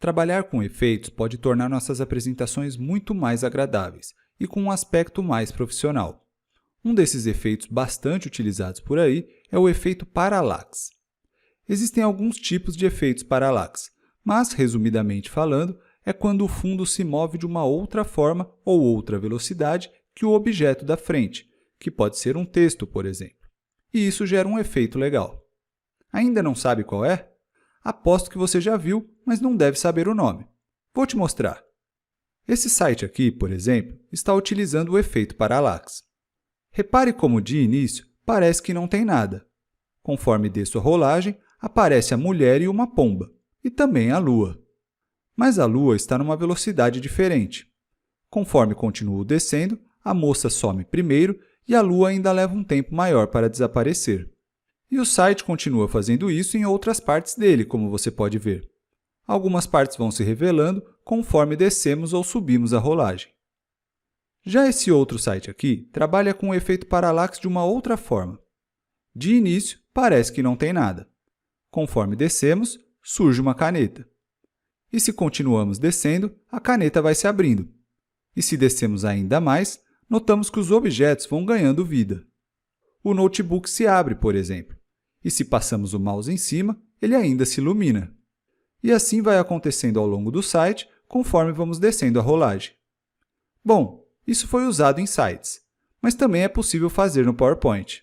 Trabalhar com efeitos pode tornar nossas apresentações muito mais agradáveis e com um aspecto mais profissional. Um desses efeitos bastante utilizados por aí é o efeito parallax. Existem alguns tipos de efeitos parallax, mas, resumidamente falando, é quando o fundo se move de uma outra forma ou outra velocidade que o objeto da frente, que pode ser um texto, por exemplo. E isso gera um efeito legal. Ainda não sabe qual é? Aposto que você já viu, mas não deve saber o nome. Vou te mostrar. Esse site aqui, por exemplo, está utilizando o efeito parallax. Repare como, de início, parece que não tem nada. Conforme desço a rolagem, aparece a mulher e uma pomba, e também a lua. Mas a lua está numa velocidade diferente. Conforme continuo descendo, a moça some primeiro e a lua ainda leva um tempo maior para desaparecer. E o site continua fazendo isso em outras partes dele, como você pode ver. Algumas partes vão se revelando conforme descemos ou subimos a rolagem. Já esse outro site aqui trabalha com o efeito parallax de uma outra forma. De início, parece que não tem nada. Conforme descemos, surge uma caneta. E se continuamos descendo, a caneta vai se abrindo. E se descemos ainda mais, notamos que os objetos vão ganhando vida. O notebook se abre, por exemplo. E se passamos o mouse em cima, ele ainda se ilumina. E assim vai acontecendo ao longo do site, conforme vamos descendo a rolagem. Bom, isso foi usado em sites, mas também é possível fazer no PowerPoint.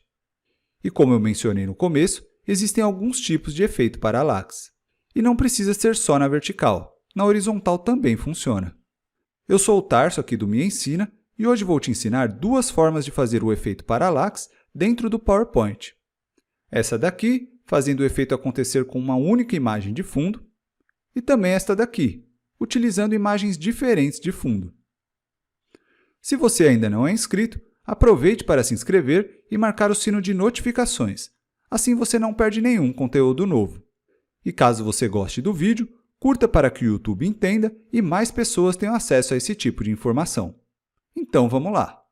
E como eu mencionei no começo, existem alguns tipos de efeito parallax. E não precisa ser só na vertical, na horizontal também funciona. Eu sou o Tarso aqui do Me Ensina e hoje vou te ensinar duas formas de fazer o efeito parallax dentro do PowerPoint. Essa daqui, fazendo o efeito acontecer com uma única imagem de fundo, e também esta daqui, utilizando imagens diferentes de fundo. Se você ainda não é inscrito, aproveite para se inscrever e marcar o sino de notificações. Assim você não perde nenhum conteúdo novo. E caso você goste do vídeo, curta para que o YouTube entenda e mais pessoas tenham acesso a esse tipo de informação. Então vamos lá!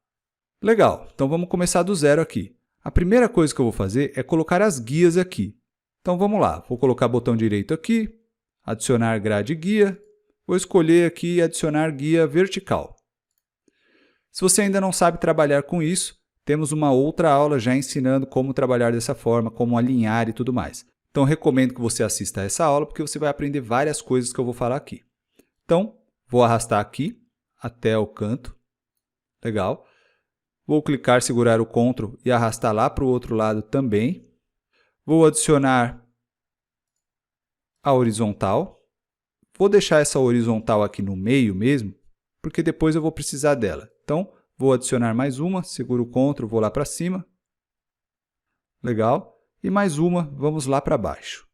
Legal, então vamos começar do zero aqui. A primeira coisa que eu vou fazer é colocar as guias aqui. Então vamos lá, vou colocar o botão direito aqui, adicionar grade guia, vou escolher aqui adicionar guia vertical. Se você ainda não sabe trabalhar com isso, temos uma outra aula já ensinando como trabalhar dessa forma, como alinhar e tudo mais. Então recomendo que você assista a essa aula porque você vai aprender várias coisas que eu vou falar aqui. Então, vou arrastar aqui até o canto. Legal. Vou clicar, segurar o Ctrl e arrastar lá para o outro lado também. Vou adicionar a horizontal. Vou deixar essa horizontal aqui no meio mesmo, porque depois eu vou precisar dela. Então, vou adicionar mais uma, seguro o Ctrl, vou lá para cima. Legal. E mais uma, vamos lá para baixo.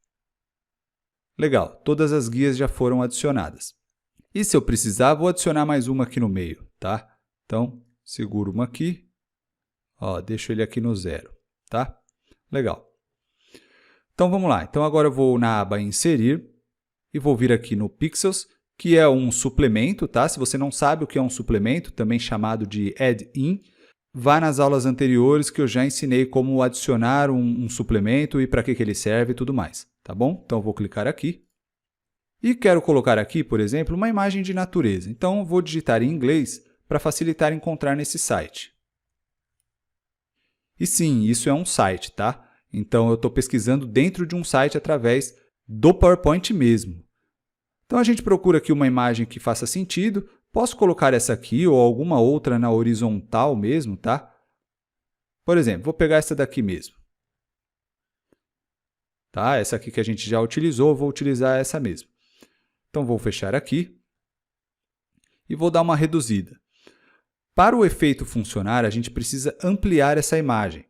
Legal, todas as guias já foram adicionadas. E se eu precisar, vou adicionar mais uma aqui no meio, tá? Então, seguro uma aqui, deixo ele aqui no zero, tá? Legal. Então, vamos lá. Então, agora eu vou na aba Inserir e vou vir aqui no Pixels, que é um suplemento, tá? Se você não sabe o que é um suplemento, também chamado de add-in, vá nas aulas anteriores que eu já ensinei como adicionar um suplemento e para que ele serve e tudo mais, tá bom? Então, eu vou clicar aqui. E quero colocar aqui, por exemplo, uma imagem de natureza. Então, vou digitar em inglês para facilitar encontrar nesse site. E sim, isso é um site, tá? Então, eu estou pesquisando dentro de um site através do PowerPoint mesmo. Então, a gente procura aqui uma imagem que faça sentido. Posso colocar essa aqui ou alguma outra na horizontal mesmo, tá? Por exemplo, vou pegar essa daqui mesmo. Tá? Essa aqui que a gente já utilizou, vou utilizar essa mesmo. Então, vou fechar aqui e vou dar uma reduzida. Para o efeito funcionar, a gente precisa ampliar essa imagem.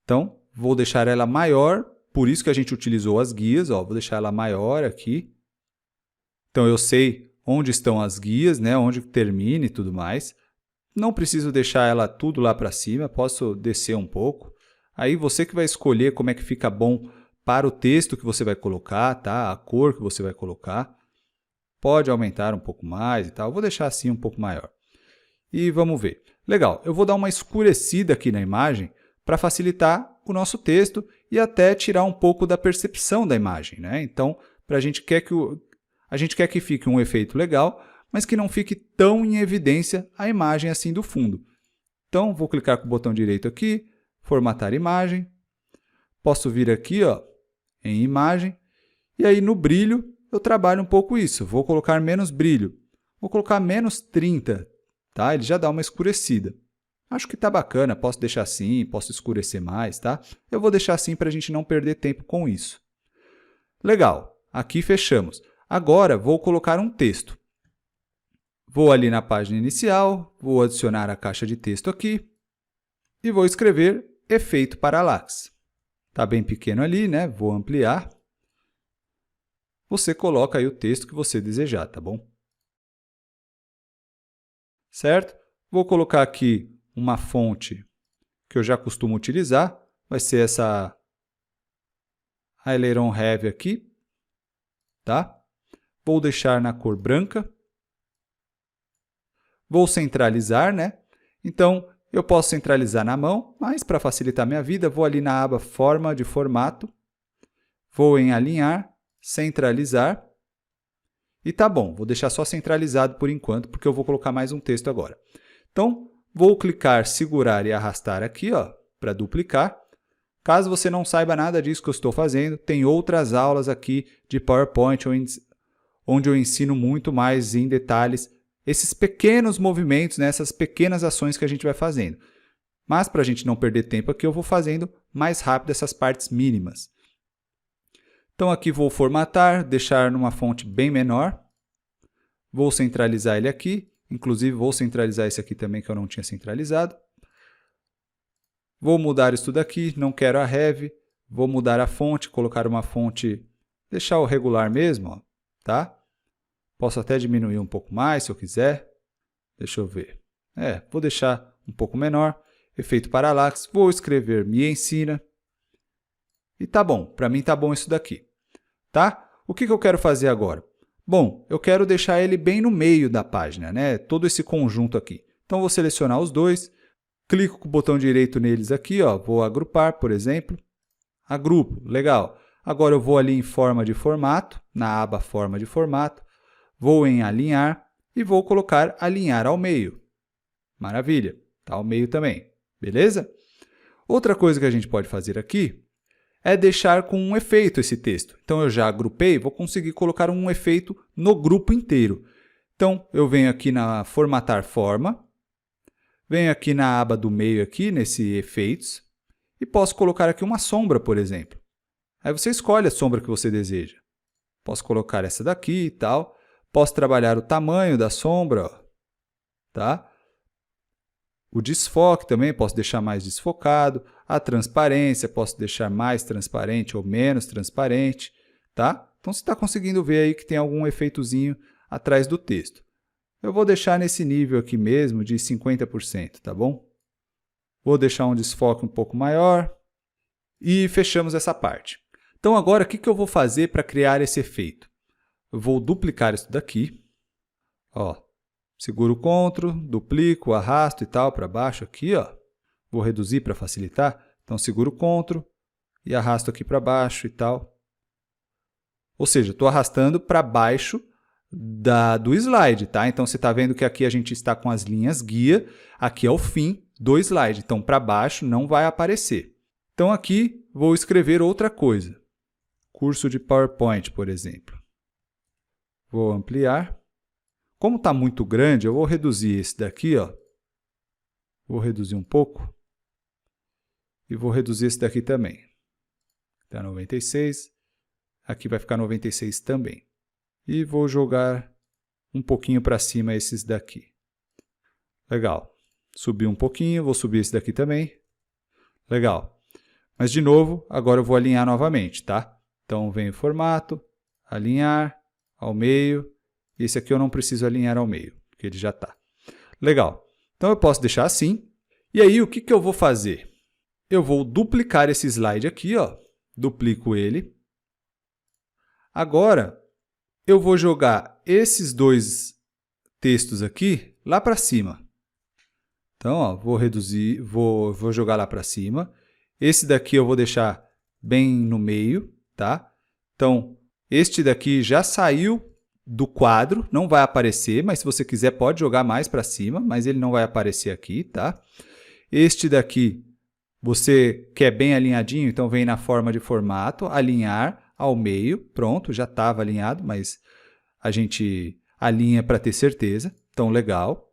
Então, vou deixar ela maior, por isso que a gente utilizou as guias. Vou deixar ela maior aqui. Então, eu sei onde estão as guias, né? Onde termina e tudo mais. Não preciso deixar ela tudo lá para cima, posso descer um pouco. Aí você que vai escolher como é que fica bom para o texto que você vai colocar, tá? A cor que você vai colocar. Pode aumentar um pouco mais e tal. Eu vou deixar assim um pouco maior. E vamos ver. Legal, eu vou dar uma escurecida aqui na imagem para facilitar o nosso texto e até tirar um pouco da percepção da imagem, né? Então, a gente quer que A gente quer que fique um efeito legal, mas que não fique tão em evidência a imagem assim do fundo. Então, vou clicar com o botão direito aqui, formatar imagem. Posso vir aqui, ó, em imagem, e aí no brilho eu trabalho um pouco isso. Vou colocar menos brilho. Vou colocar menos 30, tá? Ele já dá uma escurecida. Acho que está bacana, posso deixar assim, posso escurecer mais, tá? Eu vou deixar assim para a gente não perder tempo com isso. Legal, aqui fechamos. Agora vou colocar um texto. Vou ali na página inicial, vou adicionar a caixa de texto aqui e vou escrever efeito parallax. Está bem pequeno ali, né? Vou ampliar. Você coloca aí o texto que você desejar, tá bom? Certo? Vou colocar aqui uma fonte que eu já costumo utilizar. Vai ser essa Aileron Heavy aqui, tá? Vou deixar na cor branca. Vou centralizar, né? Então, eu posso centralizar na mão, mas para facilitar minha vida, vou ali na aba Forma de Formato. Vou em Alinhar, Centralizar. E tá bom, vou deixar só centralizado por enquanto, porque eu vou colocar mais um texto agora. Então, vou clicar, segurar e arrastar aqui, ó, para duplicar. Caso você não saiba nada disso que eu estou fazendo, tem outras aulas aqui de PowerPoint onde eu ensino muito mais em detalhes esses pequenos movimentos, né, essas pequenas ações que a gente vai fazendo. Mas para a gente não perder tempo aqui, eu vou fazendo mais rápido essas partes mínimas. Então aqui vou formatar, deixar numa fonte bem menor. Vou centralizar ele aqui. Inclusive vou centralizar esse aqui também que eu não tinha centralizado. Vou mudar isso tudo aqui, não quero a Heavy. Vou mudar a fonte, colocar uma fonte, deixar o regular mesmo, ó, tá? Posso até diminuir um pouco mais se eu quiser. Deixa eu ver. Vou deixar um pouco menor. Efeito parallax. Vou escrever me ensina. E tá bom, para mim tá bom isso daqui. Tá? O que eu quero fazer agora? Bom, eu quero deixar ele bem no meio da página, né? Todo esse conjunto aqui. Então, vou selecionar os dois. Clico com o botão direito neles aqui, ó. Vou agrupar, por exemplo. Agrupo, legal. Agora eu vou ali em forma de formato, na aba forma de formato. Vou em alinhar e vou colocar alinhar ao meio. Maravilha, está ao meio também, beleza? Outra coisa que a gente pode fazer aqui é deixar com um efeito esse texto. Então, eu já agrupei, vou conseguir colocar um efeito no grupo inteiro. Então, eu venho aqui na formatar forma, venho aqui na aba do meio aqui, nesse efeitos, e posso colocar aqui uma sombra, por exemplo. Aí você escolhe a sombra que você deseja. Posso colocar essa daqui e tal. Posso trabalhar o tamanho da sombra, ó, tá? O desfoque também, posso deixar mais desfocado. A transparência, posso deixar mais transparente ou menos transparente, tá? Então, você está conseguindo ver aí que tem algum efeitozinho atrás do texto. Eu vou deixar nesse nível aqui mesmo de 50%, tá bom? Vou deixar um desfoque um pouco maior e fechamos essa parte. Então, agora, o que eu vou fazer para criar esse efeito? Eu vou duplicar isso daqui, ó, seguro o CTRL, duplico, arrasto e tal para baixo aqui, ó. Vou reduzir para facilitar, então seguro o CTRL e arrasto aqui para baixo e tal. Ou seja, estou arrastando para baixo do slide, tá? Então, você está vendo que aqui a gente está com as linhas guia, aqui é o fim do slide, então para baixo não vai aparecer. Então, aqui vou escrever outra coisa, curso de PowerPoint, por exemplo. Vou ampliar. Como está muito grande, eu vou reduzir esse daqui, ó. Vou reduzir um pouco. E vou reduzir esse daqui também. Está 96. Aqui vai ficar 96 também. E vou jogar um pouquinho para cima esses daqui. Legal. Subi um pouquinho, vou subir esse daqui também. Legal. Mas, de novo, agora eu vou alinhar novamente, tá? Então, venho em formato, alinhar, ao meio. Esse aqui eu não preciso alinhar ao meio, porque ele já está. Legal. Então, eu posso deixar assim. E aí, o que eu vou fazer? Eu vou duplicar esse slide aqui, ó. Duplico ele. Agora, eu vou jogar esses dois textos aqui lá para cima. Então, ó, vou reduzir, vou jogar lá para cima. Esse daqui eu vou deixar bem no meio, tá? Então, este daqui já saiu do quadro, não vai aparecer, mas se você quiser pode jogar mais para cima, mas ele não vai aparecer aqui, tá? Este daqui, você quer bem alinhadinho, então vem na forma de formato, alinhar ao meio, pronto, já estava alinhado, mas a gente alinha para ter certeza, então legal.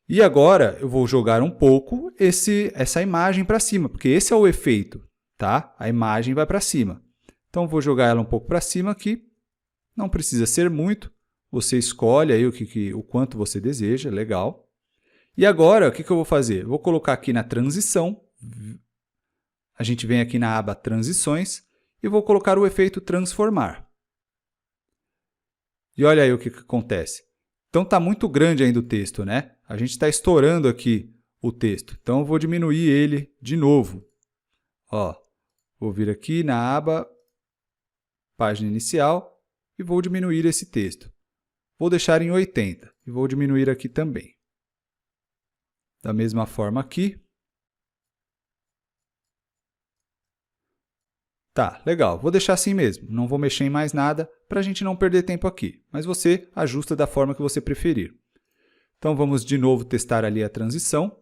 E agora eu vou jogar um pouco essa imagem para cima, porque esse é o efeito, tá? A imagem vai para cima. Então vou jogar ela um pouco para cima aqui, não precisa ser muito, você escolhe aí o quanto você deseja, legal. E agora, o que eu vou fazer? Eu vou colocar aqui na transição, a gente vem aqui na aba Transições e vou colocar o efeito Transformar. E olha aí o que acontece. Então está muito grande ainda o texto, né? A gente está estourando aqui o texto. Então eu vou diminuir ele de novo. Ó, vou vir aqui na aba Página Inicial e vou diminuir esse texto. Vou deixar em 80 e vou diminuir aqui também. Da mesma forma aqui. Tá, legal. Vou deixar assim mesmo. Não vou mexer em mais nada para a gente não perder tempo aqui. Mas você ajusta da forma que você preferir. Então, vamos de novo testar ali a transição.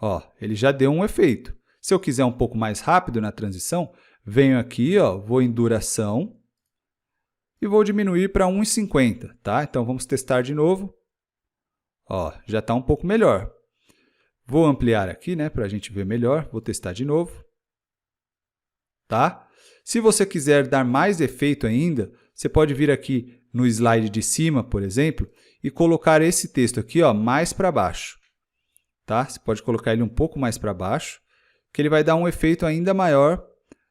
Ó, ele já deu um efeito. Se eu quiser um pouco mais rápido na transição, venho aqui, ó, vou em duração e vou diminuir para 1,50, tá? Então, vamos testar de novo. Ó, já está um pouco melhor. Vou ampliar aqui, né, para a gente ver melhor. Vou testar de novo. Tá? Se você quiser dar mais efeito ainda, você pode vir aqui no slide de cima, por exemplo, e colocar esse texto aqui, ó, mais para baixo. Tá? Você pode colocar ele um pouco mais para baixo, que ele vai dar um efeito ainda maior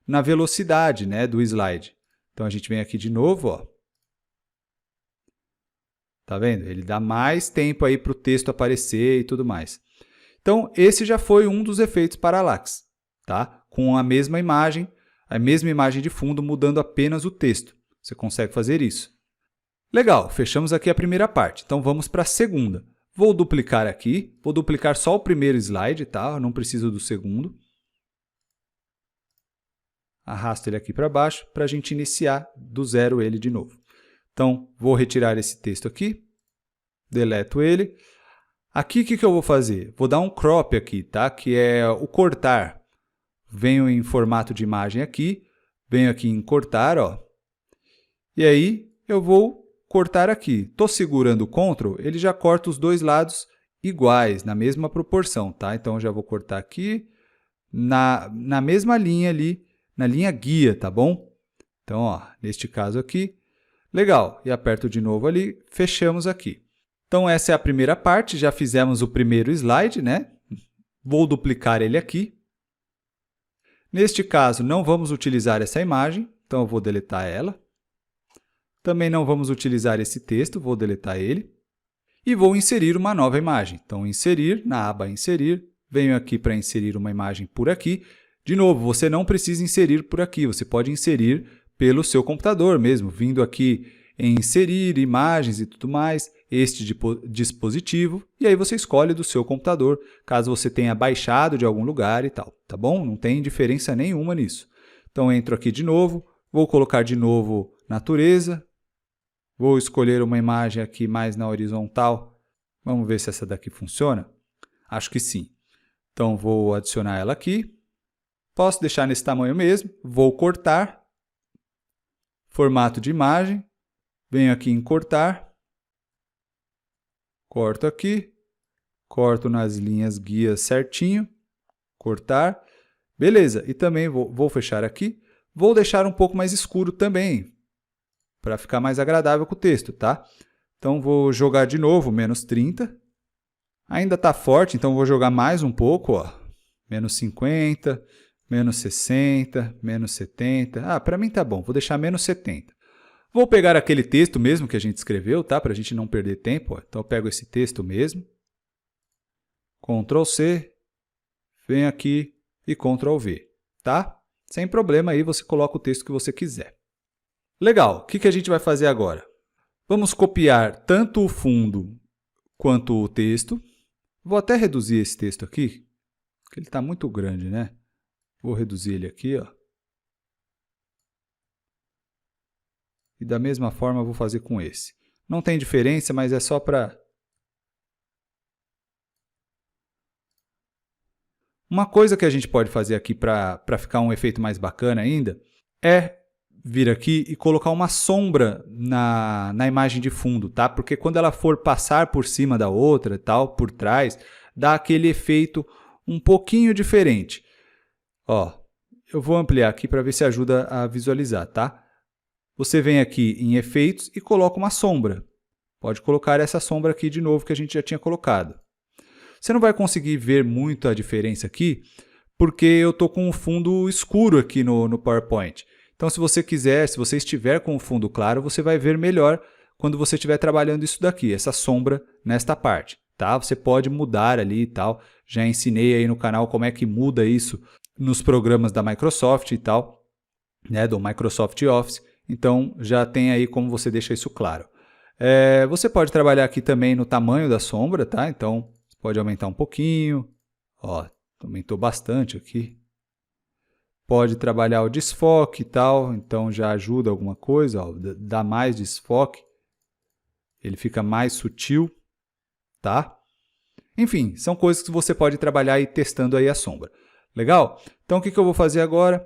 na velocidade, né, do slide. Então, a gente vem aqui de novo. Ó. Tá vendo? Ele dá mais tempo aí para o texto aparecer e tudo mais. Então, esse já foi um dos efeitos Parallax, tá? Com a mesma imagem de fundo, mudando apenas o texto. Você consegue fazer isso. Legal, fechamos aqui a primeira parte. Então, vamos para a segunda. Vou duplicar aqui, vou duplicar só o primeiro slide, tá? Eu não preciso do segundo. Arrasto ele aqui para baixo para a gente iniciar do zero ele de novo. Então, vou retirar esse texto aqui, deleto ele. Aqui, o que eu vou fazer? Vou dar um crop aqui, tá? Que é o cortar. Venho em formato de imagem aqui, venho aqui em cortar, ó. E aí, eu vou cortar aqui. Estou segurando o Ctrl, ele já corta os dois lados iguais, na mesma proporção, tá? Então, eu já vou cortar aqui na mesma linha ali, na linha guia, tá bom? Então, ó, neste caso aqui, legal. E aperto de novo ali, fechamos aqui. Então, essa é a primeira parte, já fizemos o primeiro slide, né? Vou duplicar ele aqui. Neste caso, não vamos utilizar essa imagem, então eu vou deletar ela. Também não vamos utilizar esse texto, vou deletar ele. E vou inserir uma nova imagem. Então, inserir, na aba inserir, venho aqui para inserir uma imagem por aqui. De novo, você não precisa inserir por aqui, você pode inserir pelo seu computador mesmo, vindo aqui em inserir imagens e tudo mais, este dispositivo, e aí você escolhe do seu computador, caso você tenha baixado de algum lugar e tal, tá bom? Não tem diferença nenhuma nisso. Então, entro aqui de novo, vou colocar de novo natureza, vou escolher uma imagem aqui mais na horizontal, vamos ver se essa daqui funciona? Acho que sim. Então, vou adicionar ela aqui, posso deixar nesse tamanho mesmo, vou cortar, formato de imagem, venho aqui em cortar, corto aqui, corto nas linhas guias certinho, cortar, beleza. E também vou fechar aqui, vou deixar um pouco mais escuro também, para ficar mais agradável com o texto, tá? Então, vou jogar de novo, menos 30, ainda está forte, então vou jogar mais um pouco, ó, menos 50, menos 60, menos 70, para mim tá bom, vou deixar menos 70. Vou pegar aquele texto mesmo que a gente escreveu, tá? Para a gente não perder tempo. Ó. Então, eu pego esse texto mesmo, Ctrl C, venho aqui e Ctrl V, tá? Sem problema, aí você coloca o texto que você quiser. Legal, o que a gente vai fazer agora? Vamos copiar tanto o fundo quanto o texto. Vou até reduzir esse texto aqui, porque ele está muito grande, né? Vou reduzir ele aqui, ó. e da mesma forma eu vou fazer com esse. Não tem diferença, mas é só para... Uma coisa que a gente pode fazer aqui para ficar um efeito mais bacana ainda é vir aqui e colocar uma sombra na imagem de fundo, tá? Porque quando ela for passar por cima da outra, tal, por trás, dá aquele efeito um pouquinho diferente. Ó, eu vou ampliar aqui para ver se ajuda a visualizar, tá? Você vem aqui em efeitos e coloca uma sombra. Pode colocar essa sombra aqui de novo que a gente já tinha colocado. Você não vai conseguir ver muito a diferença aqui, porque eu estou com o fundo escuro aqui no PowerPoint. Então, se você quiser, se você estiver com o fundo claro, você vai ver melhor quando você estiver trabalhando isso daqui, essa sombra nesta parte. Tá? Você pode mudar ali e tal. Já ensinei aí no canal como é que muda isso nos programas da Microsoft e tal, né, do Microsoft Office. Então, já tem aí como você deixa isso claro. Você pode trabalhar aqui também no tamanho da sombra, tá? Então, você pode aumentar um pouquinho. Ó, aumentou bastante aqui. Pode trabalhar o desfoque e tal, então já ajuda alguma coisa, ó, dá mais desfoque. Ele fica mais sutil, tá? Enfim, são coisas que você pode trabalhar e testando aí a sombra. Legal? Então, o que eu vou fazer agora?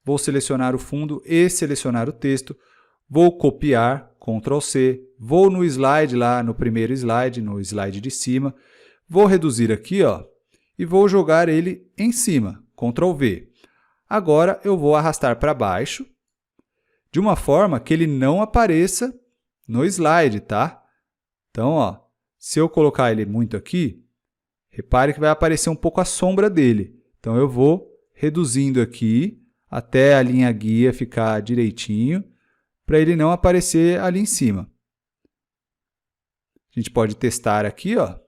Vou selecionar o fundo e selecionar o texto. Vou copiar, Ctrl C. Vou no slide lá, no primeiro slide, no slide de cima. Vou reduzir aqui, ó, e vou jogar ele em cima, Ctrl V. Agora, eu vou arrastar para baixo, de uma forma que ele não apareça no slide, tá? Então, ó, se eu colocar ele muito aqui, repare que vai aparecer um pouco a sombra dele. Então, eu vou reduzindo aqui até a linha guia ficar direitinho, para ele não aparecer ali em cima. A gente pode testar aqui, ó.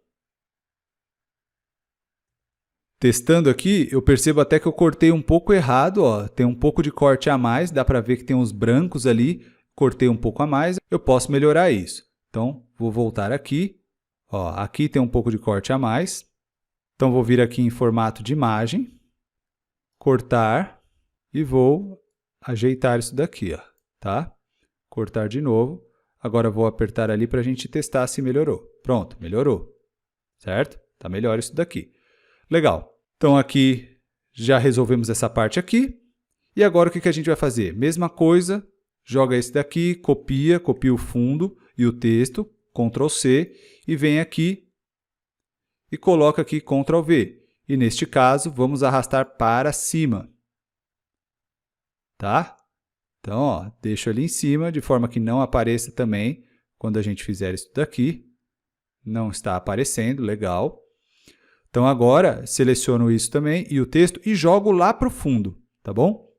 Testando aqui, eu percebo até que eu cortei um pouco errado, ó. Tem um pouco de corte a mais, dá para ver que tem uns brancos ali, cortei um pouco a mais, eu posso melhorar isso. Então, vou voltar aqui, ó, aqui tem um pouco de corte a mais, então vou vir aqui em formato de imagem, cortar e vou ajeitar isso daqui, ó, tá? Cortar de novo, agora vou apertar ali para a gente testar se melhorou. Pronto, melhorou, certo? Tá melhor isso daqui. Legal. Então, aqui já resolvemos essa parte aqui. E agora o que a gente vai fazer? Mesma coisa, joga esse daqui, copia o fundo e o texto, Ctrl C, e vem aqui e coloca aqui Ctrl V. E neste caso, vamos arrastar para cima. Tá? Então, ó, deixo ali em cima, de forma que não apareça também quando a gente fizer isso daqui. Não está aparecendo, legal. Então, agora, seleciono isso também e o texto e jogo lá para o fundo, tá bom?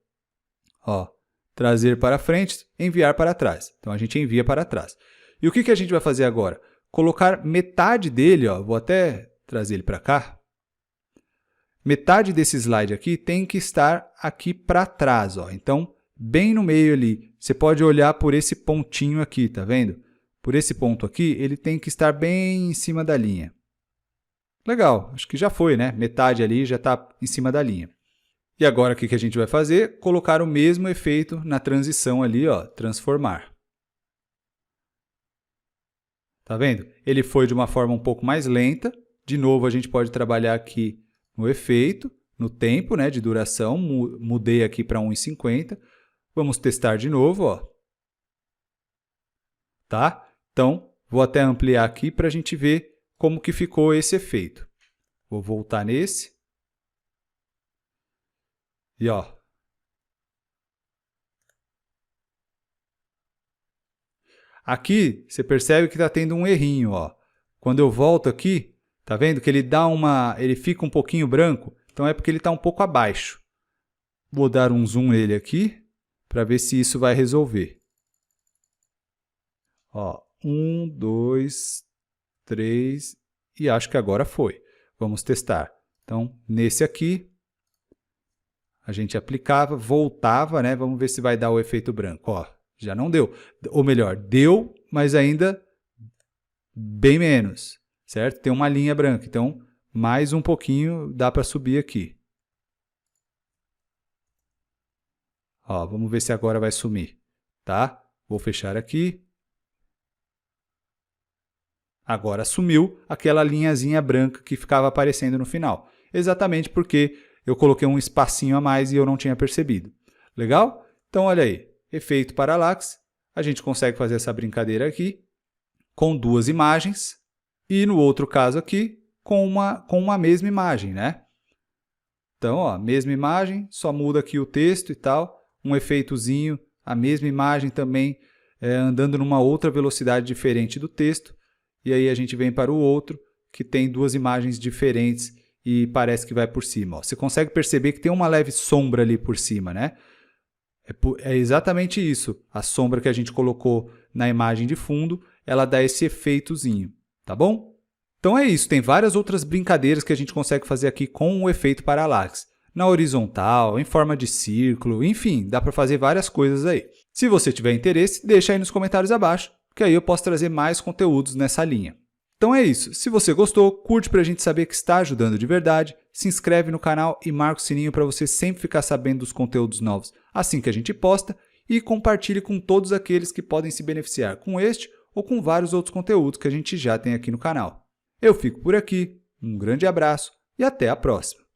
Ó, trazer para frente, enviar para trás. Então, a gente envia para trás. E o que a gente vai fazer agora? Colocar metade dele, ó, vou até trazer ele para cá. Metade desse slide aqui tem que estar aqui para trás, ó. Então, bem no meio ali, você pode olhar por esse pontinho aqui, tá vendo? Por esse ponto aqui, ele tem que estar bem em cima da linha. Legal, acho que já foi, né? Metade ali já está em cima da linha. E agora o que a gente vai fazer? Colocar o mesmo efeito na transição ali, ó, transformar. Tá vendo? Ele foi de uma forma um pouco mais lenta. De novo, a gente pode trabalhar aqui no efeito, no tempo, né, de duração. Mudei aqui para 1,50. Vamos testar de novo, ó. Tá? Então, vou até ampliar aqui para a gente ver como que ficou esse efeito. Vou voltar nesse. E ó. Aqui, você percebe que está tendo um errinho, ó. Quando eu volto aqui, tá vendo que ele fica um pouquinho branco? Então é porque ele está um pouco abaixo. Vou dar um zoom nele aqui, para ver se isso vai resolver. Ó, 1, 2, 3, e acho que agora foi. Vamos testar. Então, nesse aqui, a gente aplicava, voltava, né? Vamos ver se vai dar o efeito branco. Ó, já não deu. Ou melhor, deu, mas ainda bem menos, certo? Tem uma linha branca, então mais um pouquinho dá para subir aqui. Ó, vamos ver se agora vai sumir, tá? Vou fechar aqui. Agora sumiu aquela linhazinha branca que ficava aparecendo no final. Exatamente porque eu coloquei um espacinho a mais e eu não tinha percebido. Legal? Então, olha aí. Efeito parallax. A gente consegue fazer essa brincadeira aqui com duas imagens e no outro caso aqui com uma mesma imagem, né? Então, ó, mesma imagem, só muda aqui o texto e tal, um efeitozinho, a mesma imagem também andando numa outra velocidade diferente do texto, e aí a gente vem para o outro, que tem duas imagens diferentes e parece que vai por cima. Ó. Você consegue perceber que tem uma leve sombra ali por cima, né? É exatamente isso, a sombra que a gente colocou na imagem de fundo, ela dá esse efeitozinho, tá bom? Então é isso, tem várias outras brincadeiras que a gente consegue fazer aqui com o efeito parallax. Na horizontal, em forma de círculo, enfim, dá para fazer várias coisas aí. Se você tiver interesse, deixa aí nos comentários abaixo, que aí eu posso trazer mais conteúdos nessa linha. Então é isso, se você gostou, curte para a gente saber que está ajudando de verdade, se inscreve no canal e marca o sininho para você sempre ficar sabendo dos conteúdos novos assim que a gente posta e compartilhe com todos aqueles que podem se beneficiar com este ou com vários outros conteúdos que a gente já tem aqui no canal. Eu fico por aqui, um grande abraço e até a próxima!